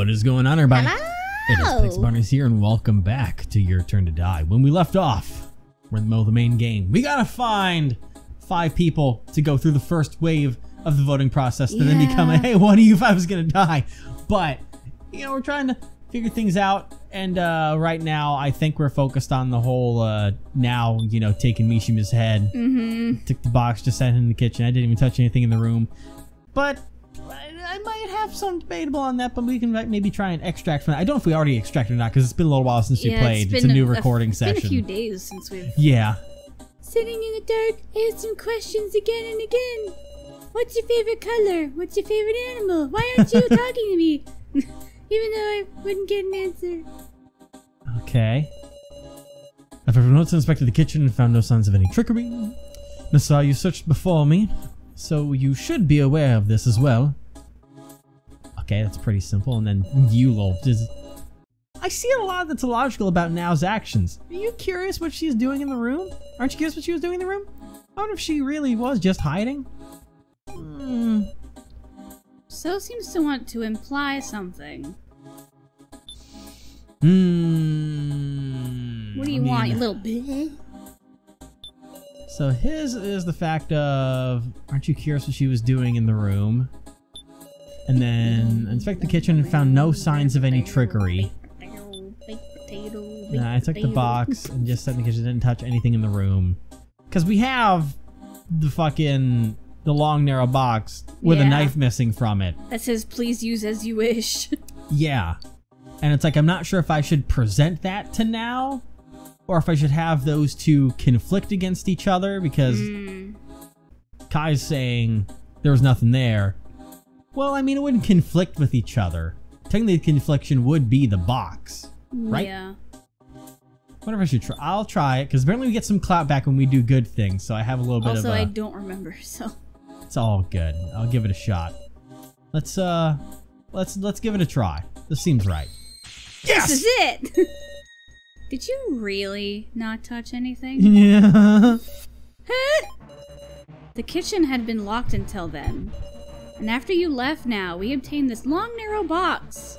What is going on, everybody? Hello. It is Pixelbunnies here, and welcome back to Your Turn to Die. When we left off, we're in the middle of the main game. We gotta find 5 people to go through the first wave of the voting process to then become a, hey, one of you 5 is gonna die. But, you know, we're trying to figure things out, and right now, I think we're focused on the whole, now, you know, taking Mishima's head. Took the box, just sat in the kitchen. I didn't even touch anything in the room. But I might have some debatable on that, but we can maybe try and extract from that. I don't know if we already extracted or not, because it's been a little while since we played. It's a new recording session. It's been a few days since we've... Yeah. Sitting in the dark, asking questions again and again. What's your favorite color? What's your favorite animal? Why aren't you talking to me? Even though I wouldn't get an answer. Okay. I've noticed and inspected the kitchen and found no signs of any trickery. Nasa, you searched before me, so you should be aware of this as well. Okay, that's pretty simple. And then Yulol. I see a lot that's illogical about Nao's actions. Are you curious what she's doing in the room? Aren't you curious what she was doing in the room? I wonder if she really was just hiding. So seems to want to imply something. What do you want, you little bitch? So his is the fact of, aren't you curious what she was doing in the room? And then inspect the kitchen and found no signs of any trickery. Nah, I took the box and just sat in the kitchen, didn't touch anything in the room. Because we have the long narrow box with a knife missing from it. That says please use as you wish. Yeah. And it's like, I'm not sure if I should present that to Nao, or if I should have those two conflict against each other, because Kai's saying there was nothing there. Well, I mean, it wouldn't conflict with each other. Technically, the confliction would be the box, right? Yeah. I wonder if I should try. I'll try it, because apparently we get some clout back when we do good things, so I have a little bit of Also, I don't remember, so... It's all good. I'll give it a shot. Let's give it a try. This seems right. Yes! This is it! Did you really not touch anything? Yeah. The kitchen had been locked until then. And after you left now, we obtained this long, narrow box.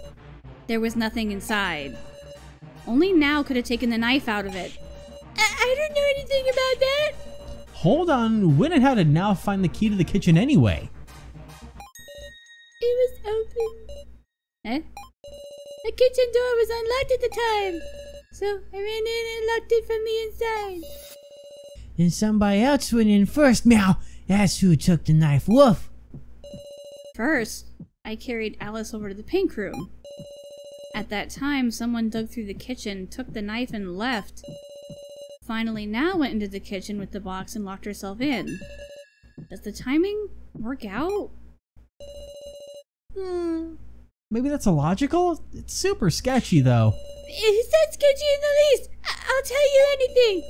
There was nothing inside. Only Nao could have taken the knife out of it. I don't know anything about that. Hold on. When and how did Nao find the key to the kitchen anyway? It was open. Eh? The kitchen door was unlocked at the time. So I ran in and locked it from the inside. And somebody else went in first, meow. That's who took the knife, woof. First, I carried Alice over to the pink room. At that time, someone dug through the kitchen, took the knife, and left. Finally, Nao went into the kitchen with the box and locked herself in. Does the timing work out? Maybe that's illogical? It's super sketchy, though. It's not sketchy in the least. I'll tell you anything.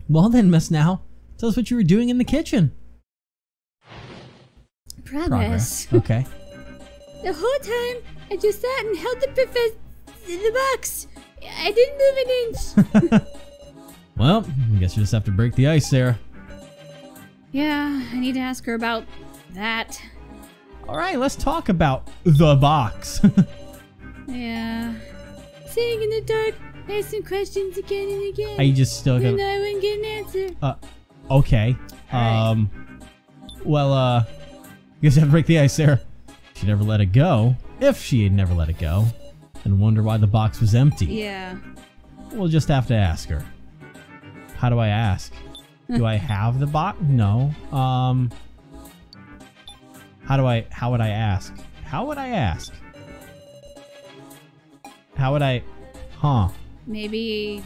Well then, Miss Nao, tell us what you were doing in the kitchen. Progress. Okay. The whole time, I just sat and held the box. I didn't move an inch. Well, I guess you just have to break the ice, Sarah. Yeah, I need to ask her about that. Alright, let's talk about the box. Yeah. Sitting in the dark, asking questions again and again. Are you just still And gonna... I wouldn't get an answer. Okay. Alright. Well, I guess you have to break the ice, Sarah. She never let it go. If she had never let it go, and wonder why the box was empty. Yeah. We'll just have to ask her. How do I ask? Do I have the box? No. How would I ask? How would I ask? How would I... Huh. Maybe...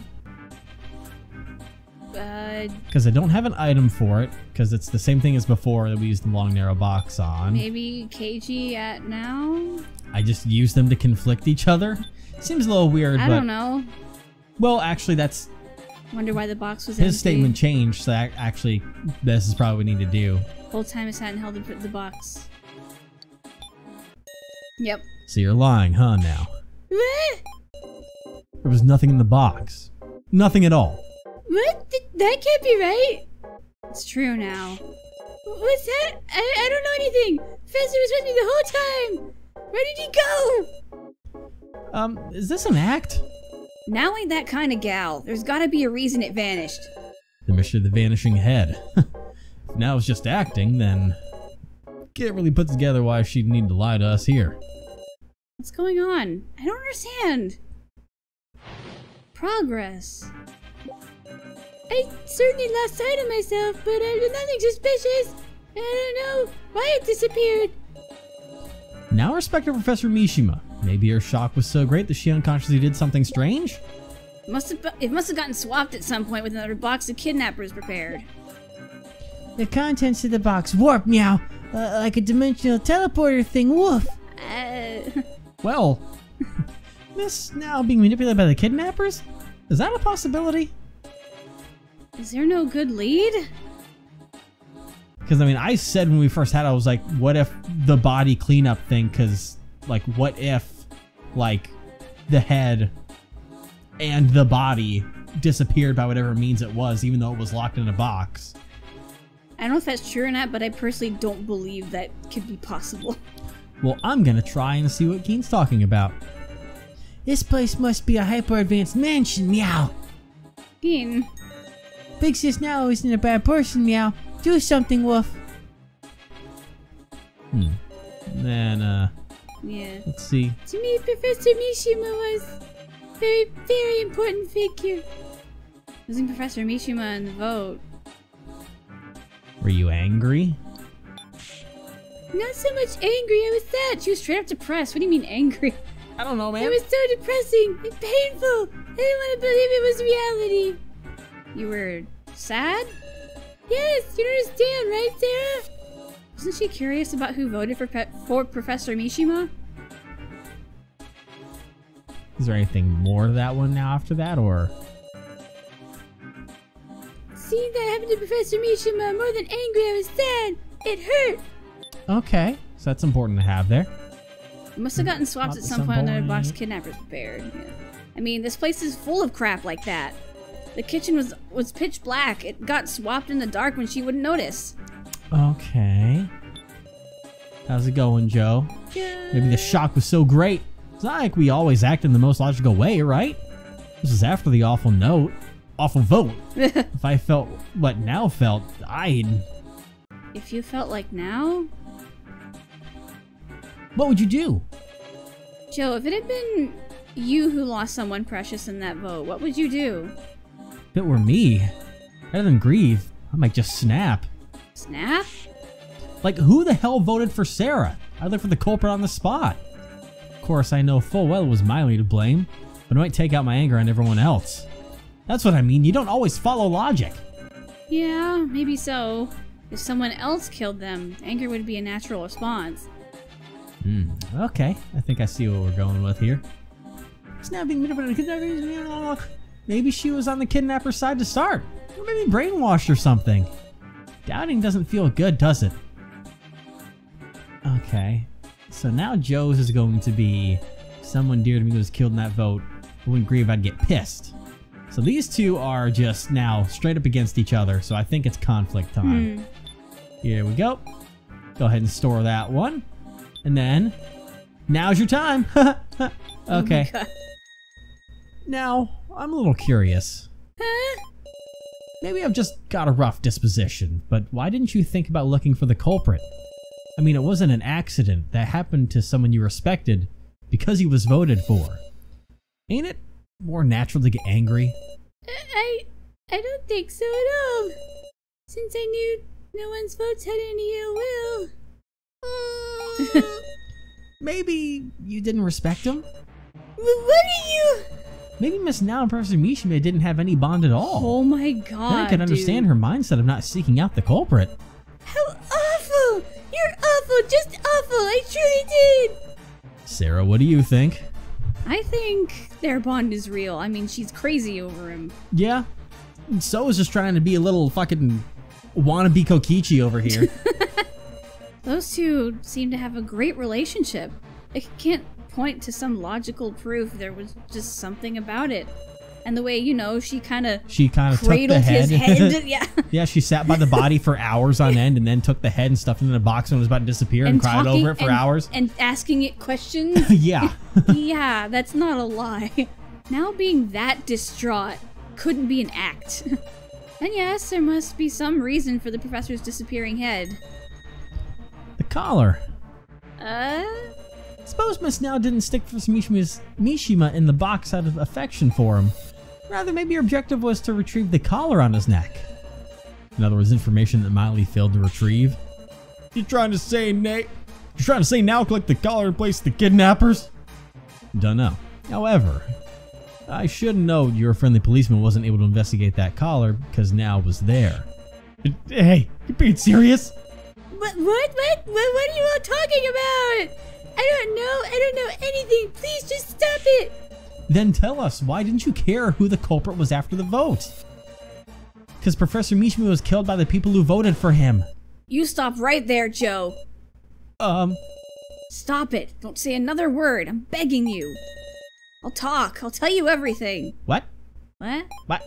Because I don't have an item for it, because it's the same thing as before that we used the long narrow box on. maybe KG at Nao? I just used them to conflict each other. Seems a little weird, I but... don't know. Well, actually, that's... Wonder why the box was empty. His statement changed, so actually, this is probably what we need to do. Whole time I sat and held the box. Yep. So you're lying, huh, now? What? There was nothing in the box. Nothing at all. What? That can't be right. It's true now. What's that? I don't know anything. Professor was with me the whole time. Where did he go? Is this an act? Now ain't that kind of gal. There's gotta be a reason it vanished. The mystery of the vanishing head. If now it's just acting, then can't really put together why she'd need to lie to us here. What's going on? I don't understand. Progress. I certainly lost sight of myself, but I did nothing suspicious. I don't know why it disappeared. Now respect to Professor Mishima. Maybe her shock was so great that she unconsciously did something strange? It must have gotten swapped at some point with another box of kidnappers prepared. The contents of the box warped, meow. Like a dimensional teleporter thing, woof. Well, this now being manipulated by the kidnappers? Is that a possibility? Is there no good lead? Because, I mean, I said when we first had it, I was like, what if the body cleanup thing? Because, like, what if, like, the head and the body disappeared by whatever means it was, even though it was locked in a box? I don't know if that's true or not, but I personally don't believe that could be possible. Well, I'm gonna try and see what Keen's talking about. This place must be a hyper-advanced mansion, meow. Keen, Big Sis now isn't a bad person, meow. Do something, woof. Then, yeah. let's see. To me, Professor Mishima was a very, very important figure. Losing Professor Mishima in the vote. Were you angry? Not so much angry, I was sad. She was straight up depressed. What do you mean angry? I don't know, man. It was so depressing and painful. I didn't want to believe it was reality. You were sad? Yes, you understand, right, Sarah? Wasn't she curious about who voted for Professor Mishima? Is there anything more to that one now after that, or? Seeing that happen to Professor Mishima, more than angry, I was sad. It hurt. Okay, so that's important to have there. It must have gotten swapped at some point when another box of kidnappers prepared. Yeah. I mean, this place is full of crap like that. The kitchen was pitch black. It got swapped in the dark when she wouldn't notice. Okay. How's it going, Joe? Good. Maybe the shock was so great. It's not like we always act in the most logical way, right? This is after the awful vote. If I felt what now felt, I'd... If you felt like now? What would you do? Joe, if it had been you who lost someone precious in that vote, what would you do? If it were me, rather than grieve, I might just snap. Snap? Like, who the hell voted for Sarah? I'd look for the culprit on the spot. Of course, I know full well it was Miley to blame, but I might take out my anger on everyone else. That's what I mean, you don't always follow logic. Yeah, maybe so. If someone else killed them, anger would be a natural response. Okay, I think I see what we're going with here. Snapping, maybe she was on the kidnapper's side to start. Or maybe brainwashed or something. Doubting doesn't feel good, does it? Okay, so now Joe's is going to be someone dear to me who was killed in that vote. I wouldn't grieve, I'd get pissed. So these two are just now straight up against each other, so I think it's conflict time. Here we go. Go ahead and store that one. And then, now's your time. Okay. Oh Now, I'm a little curious. Huh? Maybe I've just got a rough disposition, but why didn't you think about looking for the culprit? I mean, it wasn't an accident that happened to someone you respected because he was voted for. Ain't it more natural to get angry? I don't think so at all. Since I knew no one's votes had any ill will. Maybe you didn't respect him? What are you? Maybe Miss Now and Professor Mishima didn't have any bond at all. Oh my god, Then I can understand her mindset of not seeking out the culprit. How awful! You're awful, just awful, I truly did! Sarah, what do you think? I think their bond is real. I mean, she's crazy over him. Yeah, So is just trying to be a little fucking wannabe Kokichi over here. Those two seem to have a great relationship. I can't point to some logical proof. There was just something about it. And the way, she kind of She kind of took the cradled head. his head. Yeah. Yeah, she sat by the body for hours on end and then took the head and stuffed it in a box and was about to disappear and cried talking over it for hours. And asking it questions. Yeah. Yeah, that's not a lie. Now being that distraught couldn't be an act. And yes, there must be some reason for the professor's disappearing head. The collar. Uh? Suppose Miss Now didn't stick for Mishima in the box out of affection for him. Rather, maybe her objective was to retrieve the collar on his neck. In other words, information that Miley failed to retrieve. You trying to say, Nate? You trying to say Now collect the collar and place the kidnappers? Dunno. However, I should note your friendly policeman wasn't able to investigate that collar because Now was there. Hey, you being serious? What are you all talking about? I don't know anything. Please just stop it. Then tell us, why didn't you care who the culprit was after the vote? Because Professor Mishima was killed by the people who voted for him. You stop right there, Joe. Stop it. Don't say another word. I'm begging you. I'll talk. I'll tell you everything. What? What? What?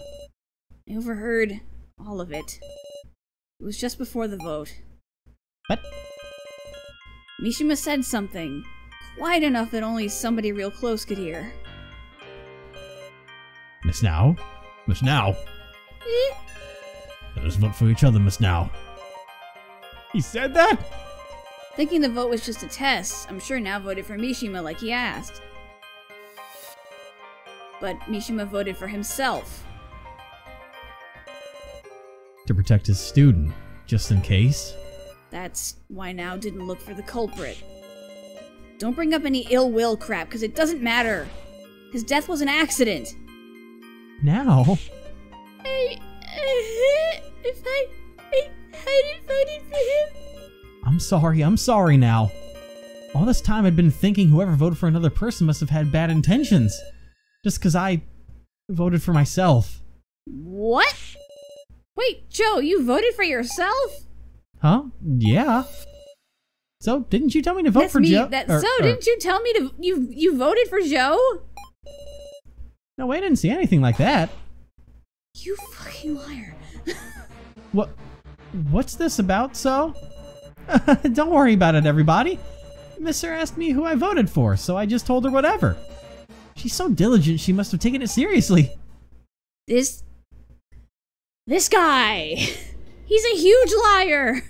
I overheard all of it. It was just before the vote. What? Mishima said something. Quite enough that only somebody real close could hear. Miss Now? Miss Now? Let us vote for each other, Miss Now. He said that? Thinking the vote was just a test, I'm sure Now voted for Mishima like he asked. But Mishima voted for himself. To protect his student, just in case. That's why Now didn't look for the culprit. Don't bring up any ill will crap, because it doesn't matter. His death was an accident. Now? If I hadn't voted for him. I'm sorry Now. All this time I'd been thinking whoever voted for another person must have had bad intentions. Just because I voted for myself. What? Wait, Joe, you voted for yourself? Huh? Yeah. So, didn't you tell me to vote for Joe? Didn't you tell me to you voted for Joe? No, I didn't see anything like that. You fucking liar. What's this about, so? Don't worry about it, everybody. Mister asked me who I voted for, so I just told her whatever. She's so diligent, she must have taken it seriously. This guy. He's a huge liar.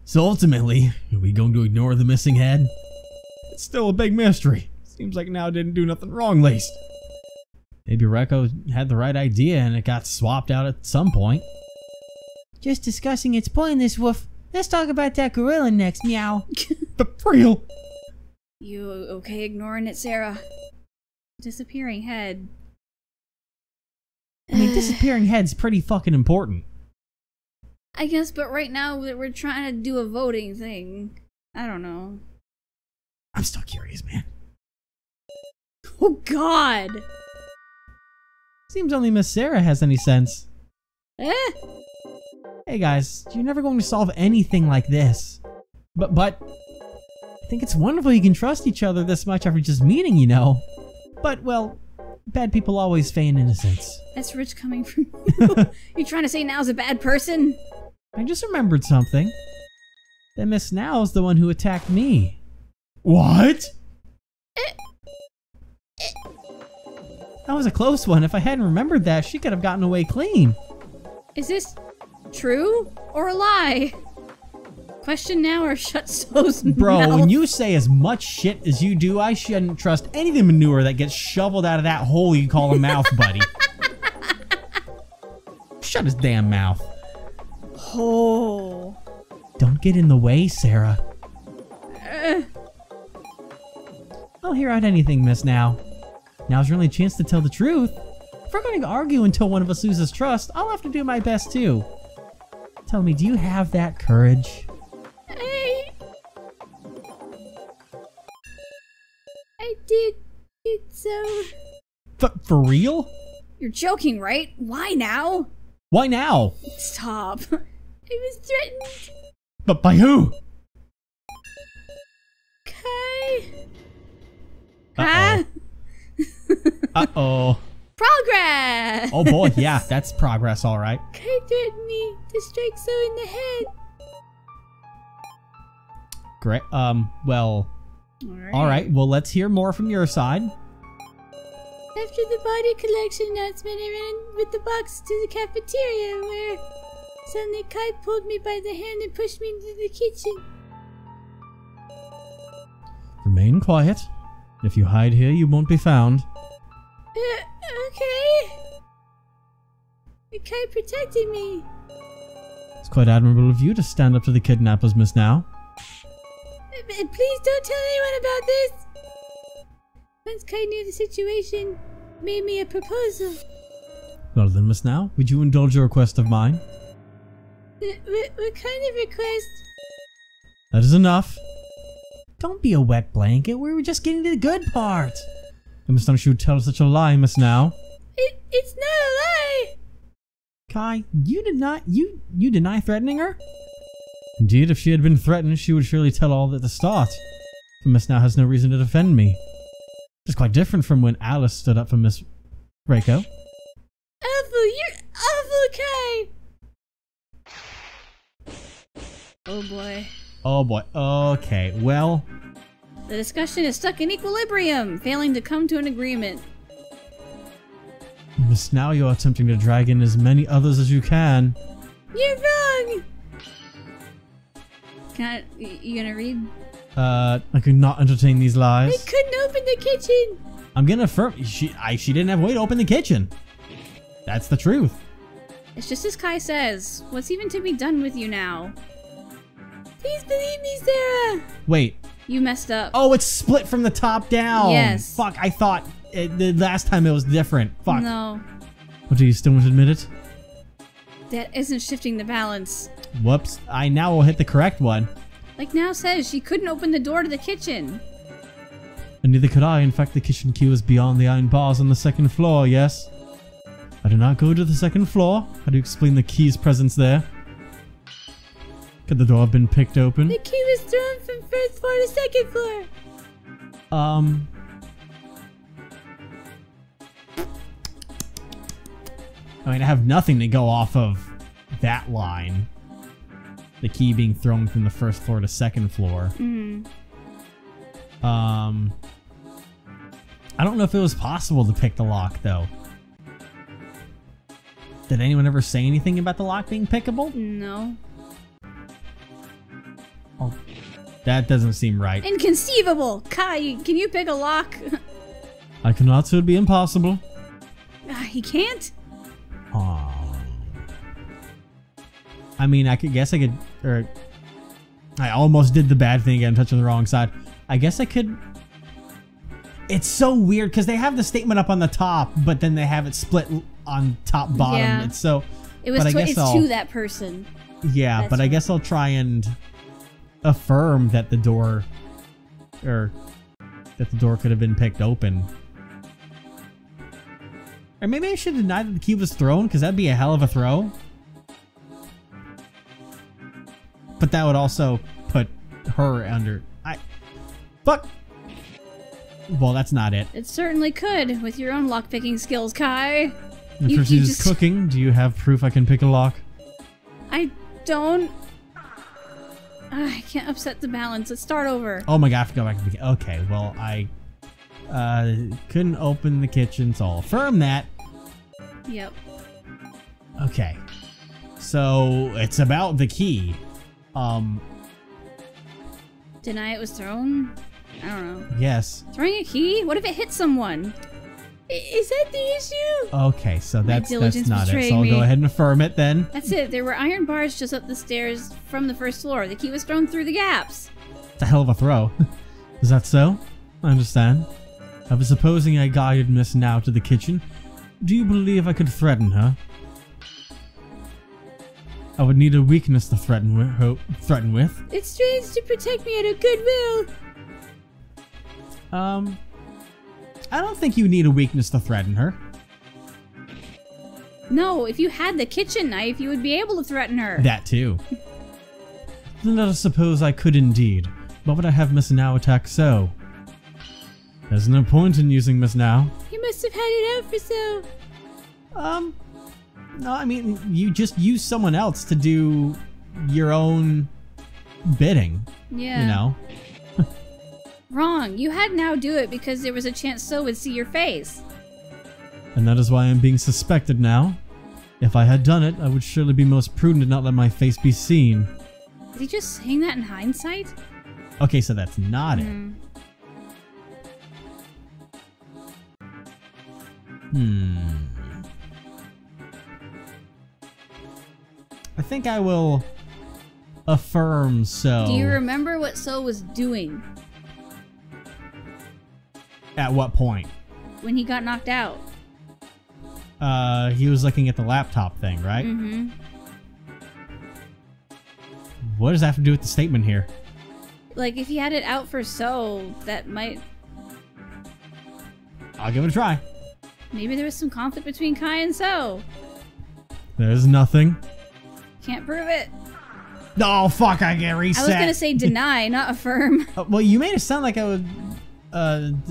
So ultimately, are we going to ignore the missing head? It's still a big mystery. Seems like Now didn't do nothing wrong, least. Maybe Rekko had the right idea and it got swapped out at some point. Just discussing it's pointless, Woof. Let's talk about that gorilla next, meow. But for real? You okay ignoring it, Sarah? Disappearing head. I mean, disappearing head's pretty fucking important. I guess, but right now we're trying to do a voting thing. I don't know. I'm still curious, man. Oh, God! Seems only Miss Sarah has any sense. Eh? Hey guys, you're never going to solve anything like this. But I think it's wonderful you can trust each other this much after just meeting, you know. But, well, bad people always feign innocence. That's rich coming from you. You trying to say Now's a bad person? I just remembered something. That Miss Now's the one who attacked me. What? That was a close one. If I hadn't remembered that, she could have gotten away clean. Is this true or a lie? Question now or shut So's Bro, mouth. when you say as much shit as you do, I shouldn't trust any of the manure that gets shoveled out of that hole you call a mouth, buddy. Shut his damn mouth. Oh. Don't get in the way, Sarah. I'll hear out anything, Miss Now. Now's your only chance to tell the truth. If we're going to argue until one of us loses trust, I'll have to do my best too. Tell me, do you have that courage? I did it so. But for real? You're joking, right? Why now? Why now? Stop. I was threatened. But by who? Kai. Huh? Uh-oh. Progress! Oh boy, yeah, that's progress, all right. Kai threatened me to strike so in the head. Great. Well, all right. Well, let's hear more from your side. After the body collection announcement, I ran with the box to the cafeteria where suddenly Kai pulled me by the hand and pushed me into the kitchen. Remain quiet. If you hide here, you won't be found. Okay. Kai protected me. It's quite admirable of you to stand up to the kidnappers, Miss Now. Please don't tell anyone about this. Once Kai knew the situation, made me a proposal. Well then, Miss Now, would you indulge a request of mine? What kind of request? That is enough. Don't be a wet blanket. We were just getting to the good part. I'm astonished you would tell such a lie, Miss Now. It's not a lie. Kai, you deny threatening her? Indeed, if she had been threatened, she would surely tell all at the start. But Miss Now has no reason to defend me. It's quite different from when Alice stood up for Miss Reiko. Awful, you're awful, Kai. Oh boy. Oh boy. Okay, well, The discussion is stuck in equilibrium, failing to come to an agreement. Miss Now, you are attempting to drag in as many others as you can. You're wrong. You gonna read? I could not entertain these I lies. couldn't open the kitchen. I'm gonna affirm she didn't have a way to open the kitchen. That's the truth. It's just as Kai says. What's even to be done with you now? Please believe me, Sarah. Wait. You messed up. Oh, it's split from the top down. Yes. Fuck, I thought the last time it was different. Fuck. No. What, do you still want to admit it? That isn't shifting the balance. Whoops. I now will hit the correct one. Like Now says, she couldn't open the door to the kitchen. And neither could I. In fact, the kitchen key was beyond the iron bars on the second floor, yes? I did not go to the second floor. How do you explain the key's presence there? Could the door have been picked open? The key was thrown from first floor to second floor. I mean, I have nothing to go off of that line. The key being thrown from the first floor to second floor. I don't know if it was possible to pick the lock, though. Did anyone ever say anything about the lock being pickable? No. Oh, that doesn't seem right. Inconceivable! Kai, can you pick a lock? I cannot, so it'd be impossible. He can't? I mean, I almost did the bad thing again, touching the wrong side. I guess I could. It's so weird because they have the statement up on the top, but then they have it split on top bottom. Yeah. It's so. It was but I guess it's I'll- to that person. Yeah, That's but I right. guess I'll try and affirm that the door, or that the door could have been picked open. Or maybe I should deny that the key was thrown, because that'd be a hell of a throw. But that would also put her under. Fuck. Well, that's not it. It certainly could, with your own lock-picking skills, Kai. If You she's just- cooking, do you have proof I can pick a lock? I don't... I can't upset the balance. Let's start over. Oh my god, I have to go back to the. Okay, well, I couldn't open the kitchen, so I'll affirm that. Yep. Okay. So it's about the key. Deny it was thrown? I don't know. Yes. Throwing a key? What if it hit someone? Is that the issue? Okay, so that's diligence not it. betraying So I'll me. go ahead and affirm it then. That's it. There were iron bars just up the stairs from the first floor. The key was thrown through the gaps. It's a hell of a throw. Is that so? I understand. I was supposing I guided Miss Now to the kitchen. Do you believe I could threaten her? I would need a weakness to threaten with. It's strange to protect me out of goodwill. I don't think you need a weakness to threaten her. No, if you had the kitchen knife, you would be able to threaten her. That too. Then let us suppose I could indeed. What would I have Miss Now attack so? There's no point in using Miss Now. You must have had it out for so. No, I mean, you just use someone else to do your own bidding. Yeah. You know? Wrong. You had Now do it because there was a chance So would see your face. And that is why I'm being suspected now. If I had done it, I would surely be most prudent to not let my face be seen. Did he just saying that in hindsight? Okay, so that's not it. I think I will affirm So. Do you remember what So was doing At what point? when he got knocked out? He was looking at the laptop thing, right? Mm-hmm. What does that have to do with the statement here? Like, if he had it out for So, that might... I'll give it a try. Maybe there was some conflict between Kai and So. There's nothing. Can't prove it. Oh, fuck, I get reset. I was gonna say deny, not affirm. Well, you made it sound like I would...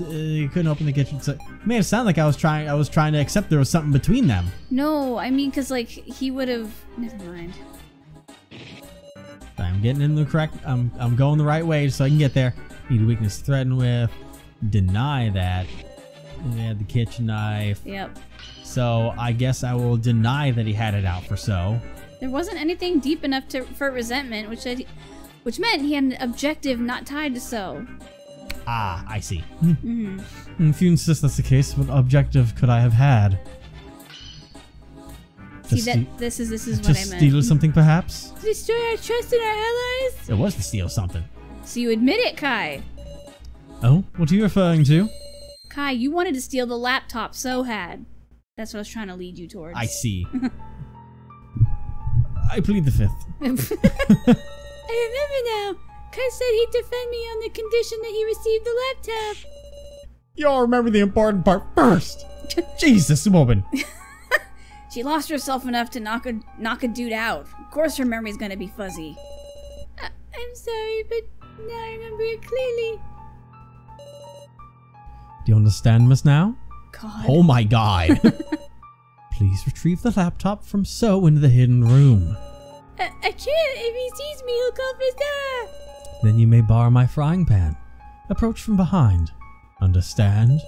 you couldn't open the kitchen. So you made it sound like I was trying to accept there was something between them. No, I mean, because, like, he would have... Never mind. I'm getting in the correct... I'm going the right way so I can get there. Need a weakness to threaten with. Deny that. And add the kitchen knife. Yep. So I guess I will deny that he had it out for So. There wasn't anything deep enough for resentment, which meant he had an objective not tied to So. Ah, I see. Mm-hmm. If you insist that's the case, what objective could I have had? See, To this is what to I meant. steal something, perhaps? Destroy our trust in our allies? It was to steal something. So you admit it, Kai. Oh, what are you referring to? Kai, you wanted to steal the laptop So had. That's what I was trying to lead you towards. I see. I plead the fifth. I remember now. Kai said he'd defend me on the condition that he received the laptop. Y'all remember the important part first. Jesus, woman. She lost herself enough to knock a dude out. Of course her memory's gonna be fuzzy. I'm sorry, but now I remember it clearly. Do you understand, Miss Now? God. Oh my god. Please retrieve the laptop from So into the hidden room. I can't. If he sees me, he'll call for Star. Then you may borrow my frying pan. Approach from behind. Understand?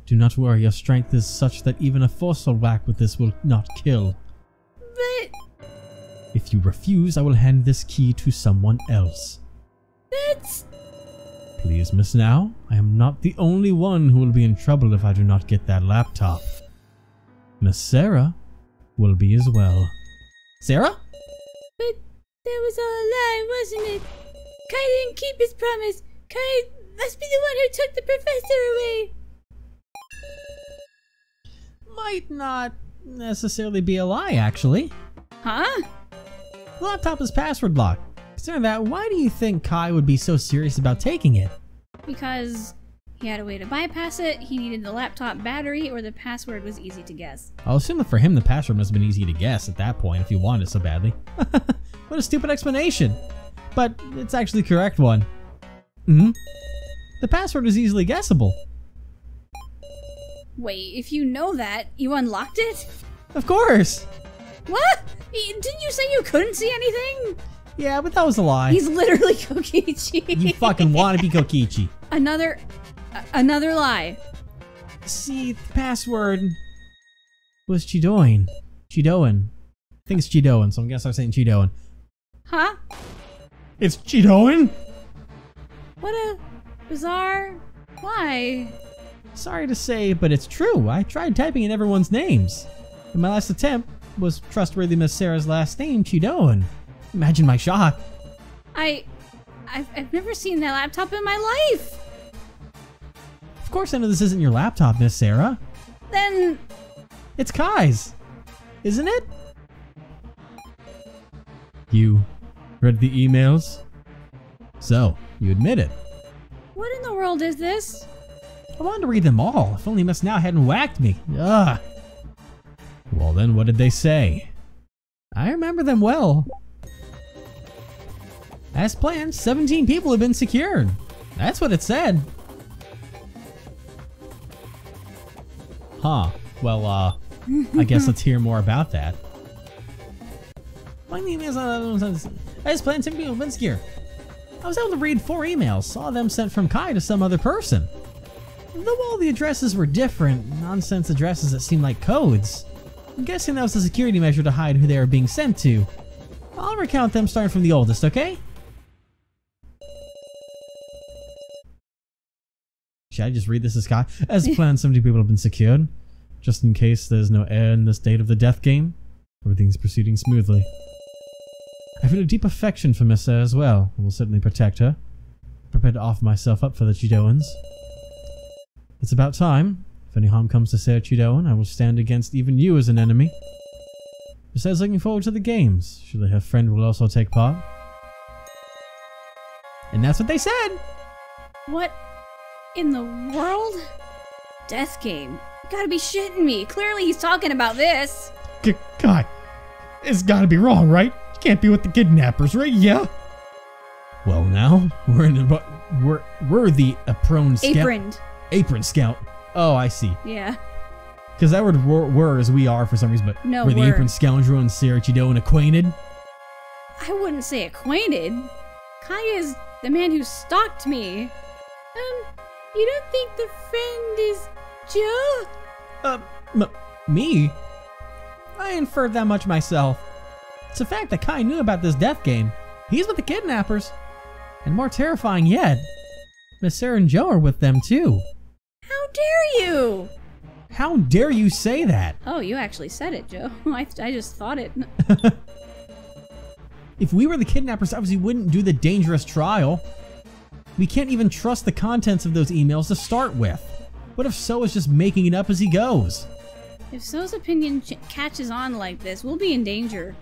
Do not worry, your strength is such that even a forceful whack with this will not kill. But If you refuse, I will hand this key to someone else. that's... Please, Miss Now, I am not the only one who will be in trouble if I do not get that laptop. Miss Sarah will be as well. Sarah? But that was all a lie, wasn't it? Kai didn't keep his promise. Kai must be the one who took the professor away. Might not necessarily be a lie, actually. Huh? The laptop is password locked. Considering that, why do you think Kai would be so serious about taking it? Because he had a way to bypass it, he needed the laptop battery, or the password was easy to guess. I'll assume that for him the password must have been easy to guess at that point if he wanted it so badly. What a stupid explanation. But it's actually the correct one. The password is easily guessable. Wait, if you know that, you unlocked it? Of course! What? Didn't you say you couldn't see anything? Yeah, but that was a lie. He's literally Kokichi. You fucking wanna be Kokichi. Another lie. See, the password was Chidoin. Chidoin. I think it's Chidoin, so I'm guessing I'm saying Chidoin. Huh? It's Chidoin? What a bizarre... Why? Sorry to say, but it's true. I tried typing in everyone's names. And my last attempt was trustworthy Miss Sarah's last name, Chidoin. Imagine my shock. I've never seen that laptop in my life. Of course I know this isn't your laptop, Miss Sarah. Then... It's Kai's. Isn't it? You read the emails? So, you admit it. What in the world is this? I wanted to read them all, if only Miss Now hadn't whacked me. Ugh. Well then, what did they say? I remember them well. As planned, 17 people have been secured. That's what it said. Huh. Well, I guess let's hear more about that. My name is I just planned to be Vinskier. I was able to read 4 emails, saw them sent from Kai to some other person. Though all the addresses were different, nonsense addresses that seemed like codes. I'm guessing that was a security measure to hide who they were being sent to. I'll recount them starting from the oldest, okay? Should I just read this as Kai? As planned, 70 people have been secured. Just in case there's no heir in this date of the death game, everything's proceeding smoothly. I feel a deep affection for Miss Sarah as well, and will certainly protect her. I'm prepared to offer myself up for the Chidoans. It's about time. If any harm comes to Sarah Chidoan, I will stand against even you as an enemy. Besides, looking forward to the games. Surely her friend will also take part. And that's what they said! What in the world? Death game? You gotta be shitting me. Clearly he's talking about this. Kai, it's gotta be wrong, right? You can't be with the kidnappers, right? Yeah. Well, now we're the prone scout. Apron scout. Oh, I see. Yeah. Because that word were as we are for some reason, but No, we're the were. apron scoundrel and Sarah Chidoan acquainted. I wouldn't say acquainted. Kai is the man who stalked me. You don't think the friend is Joe? Me? I inferred that much myself. It's a fact that Kai knew about this death game. He's with the kidnappers. And more terrifying yet, Miss Sarah and Joe are with them too. How dare you? How dare you say that? Oh, you actually said it, Joe. I just thought it. If we were the kidnappers, obviously wouldn't do the dangerous trial. We can't even trust the contents of those emails to start with. What if So is just making it up as he goes? If So's opinion catches on like this, we'll be in danger.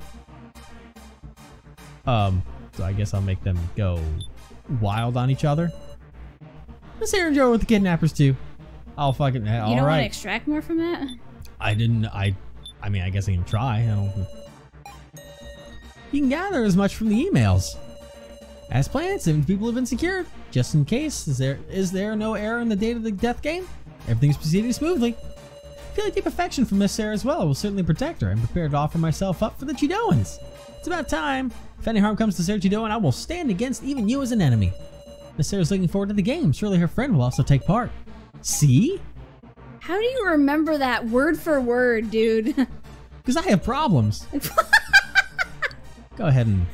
So I guess I'll make them go wild on each other. Miss Sarah and Joe are with the kidnappers too. I'll fucking, You don't want to extract more from that? I mean, I guess I can try. You can gather as much from the emails. As planned, 70 people have been secured. Just in case, is there no error in the date of the death game? Everything's proceeding smoothly. I feel a deep affection for Miss Sarah as well. I will certainly protect her. I'm prepared to offer myself up for the Chidoans. It's about time. If any harm comes to Sarah Chidoan, I will stand against even you as an enemy. Miss Sarah's looking forward to the game. Surely her friend will also take part. See? How do you remember that word for word, dude? Because I have problems. Go ahead and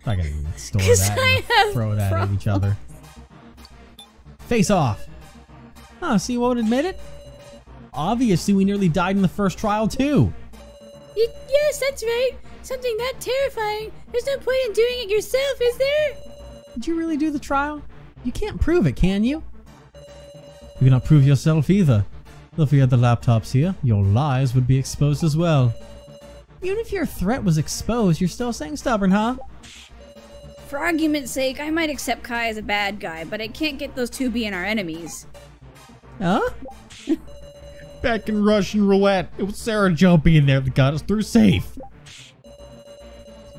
fucking store 'Cause that I and have throw that at each other. Face off. Oh, so you won't admit it? Obviously, we nearly died in the first trial, too. Yes, that's right. Something that terrifying. There's no point in doing it yourself, is there? Did you really do the trial? You can't prove it, can you? You cannot prove yourself either. If we had the laptops here, your lies would be exposed as well. Even if your threat was exposed, you're still staying stubborn, huh? For argument's sake, I might accept Kai as a bad guy, but I can't get those two being our enemies. Huh? Back in Russian roulette, it was Sarah Joe being there that got us through safe.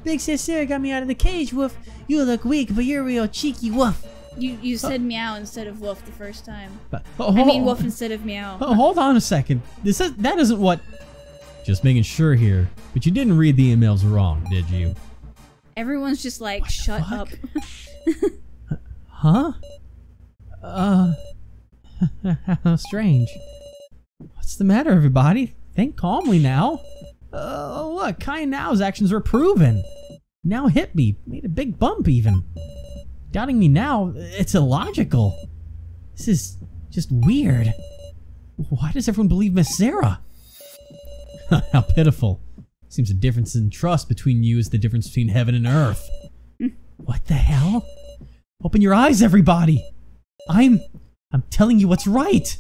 Big Sis Sarah got me out of the cage, Woof. You look weak, but you're a real cheeky Woof. You said meow instead of woof the first time. Oh, I mean woof instead of meow. Oh, hold on a second. That isn't what... Just making sure here. But you didn't read the emails wrong, did you? Everyone's just like, shut up. Huh? How strange. What's the matter, everybody? Think calmly now. Look, Kai and Nao's actions were proven. Now hit me. Made a big bump, even. Doubting me now, it's illogical. This is just weird. Why does everyone believe Miss Sarah? How pitiful. Seems the difference in trust between you is the difference between heaven and earth. What the hell? Open your eyes, everybody. I'm telling you what's right.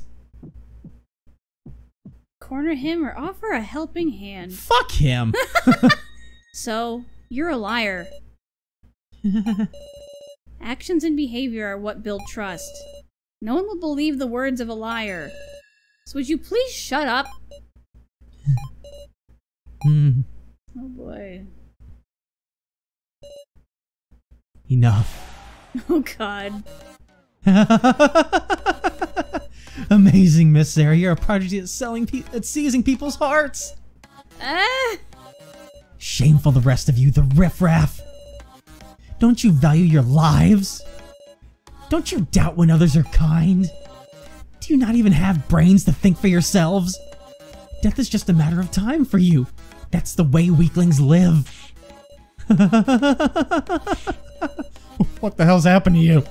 Corner him or offer a helping hand. Fuck him. So, you're a liar. Actions and behavior are what build trust. No one will believe the words of a liar. So would you please shut up? Oh boy. Enough. Oh god. Amazing, Miss Sarah. You're a prodigy at seizing people's hearts. Shameful, the rest of you, the riffraff. Don't you value your lives? Don't you doubt when others are kind? Do you not even have brains to think for yourselves? Death is just a matter of time for you. That's the way weaklings live. What the hell's happened to you?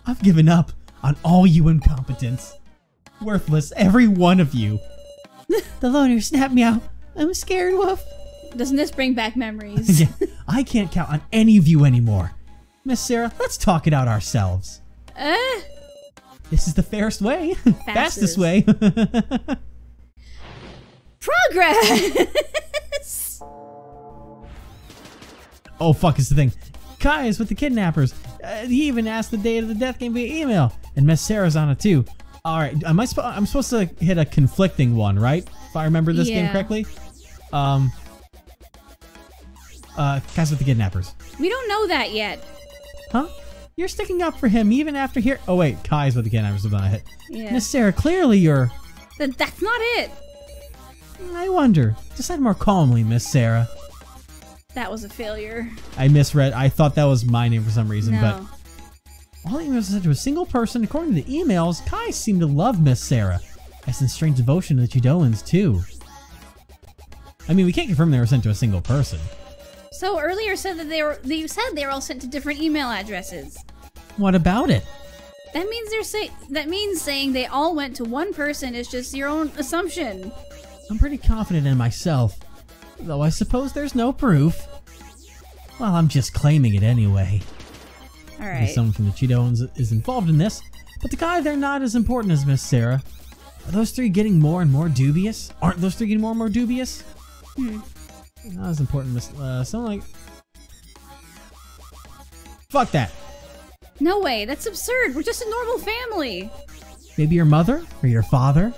I've given up on all you incompetents. Worthless, every one of you. The loner snapped me out. I'm scared, Woof. Doesn't this bring back memories? Yeah, I can't count on any of you anymore. Miss Sarah, let's talk it out ourselves. This is the fairest way. Fastest way. Progress! Oh, fuck, it's the thing. Kai is with the kidnappers. He even asked the date of the death game via email. And Miss Sarah's on it too. Alright, I'm supposed to hit a conflicting one, right? If I remember this game correctly. Kai's with the kidnappers. We don't know that yet. Huh? You're sticking up for him even after here. Oh wait, Kai's with the kidnappers about to hit. Yeah. Miss Sarah, clearly you're... That's not it. I wonder. Decide more calmly, Miss Sarah. That was a failure. I misread. I thought that was my name for some reason, No. but all the emails are sent to a single person. According to the emails, Kai seemed to love Miss Sarah. I sense strange devotion to the Chidolans too. I mean, we can't confirm they were sent to a single person. So earlier said that you said they were all sent to different email addresses. What about it? That means saying they all went to one person is just your own assumption. I'm pretty confident in myself, though I suppose there's no proof. Well, I'm just claiming it anyway. All Maybe right. someone from the Cheetos is involved in this, but the guy, they're not as important as Miss Sarah. Are those three getting more and more dubious? Aren't those three getting more and more dubious? Not as important, Miss. Something like. Fuck that. No way. That's absurd. We're just a normal family. Maybe your mother or your father.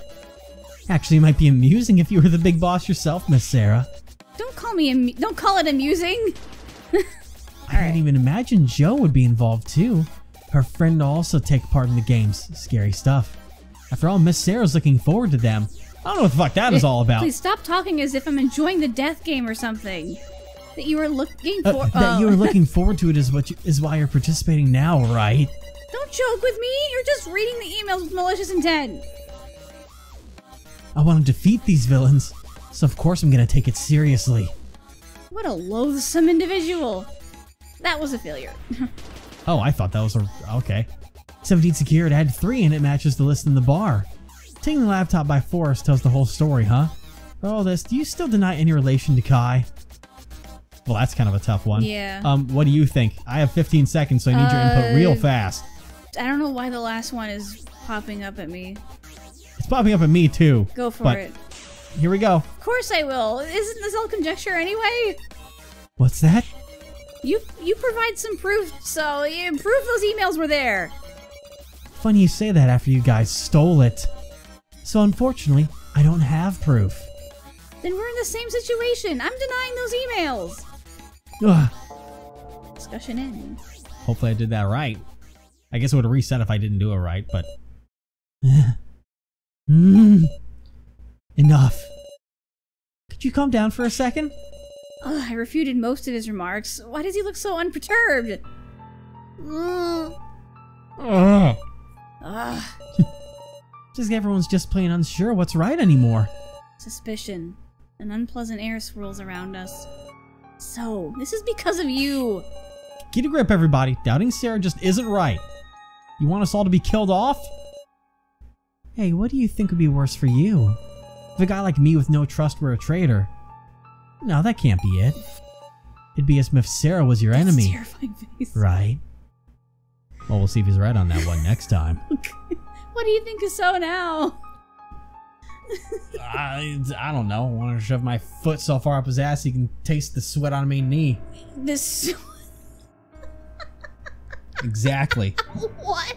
Actually, it might be amusing if you were the big boss yourself, Miss Sarah. Don't call it amusing. I can't even imagine Joe would be involved too. Her friend will also take part in the games. Scary stuff. After all, Miss Sarah's looking forward to them. I don't know what the fuck that is all about. Please stop talking as if I'm enjoying the death game or something. That you were looking for. That you were looking forward to it is why you're participating now, right? Don't joke with me. You're just reading the emails with malicious intent. I want to defeat these villains, so of course I'm gonna take it seriously. What a loathsome individual. That was a failure. Oh, I thought that was okay. 17 secured, add 3 and it matches the list in the bar. Taking the laptop by force tells the whole story, huh? For all this, do you still deny any relation to Kai? Well, that's kind of a tough one. Yeah. What do you think? I have 15 seconds, so I need your input real fast. I don't know why the last one is popping up at me. It's popping up at me too. Go for but it. Here we go. Of course I will. Isn't this all conjecture anyway? What's that? You provide some proof, so proof those emails were there. Funny you say that after you guys stole it. So unfortunately, I don't have proof. Then we're in the same situation. I'm denying those emails. Ugh. Discussion ends. Hopefully I did that right. I guess it would have reset if I didn't do it right, but... Enough. Could you calm down for a second? I refuted most of his remarks. Why does he look so unperturbed? Ugh. Ugh. Just everyone's just plain unsure what's right anymore. Suspicion. An unpleasant air swirls around us. So, this is because of you. Get a grip, everybody. Doubting Sarah just isn't right. You want us all to be killed off? Hey, what do you think would be worse for you? If a guy like me with no trust were a traitor? No, that can't be it. It'd be as if Sarah was your That's enemy. terrifying face. Right? Well, we'll see if he's right on that one next time. What do you think is so now? I don't know. I want to shove my foot so far up his ass he can taste the sweat on my knee. This... Exactly. What?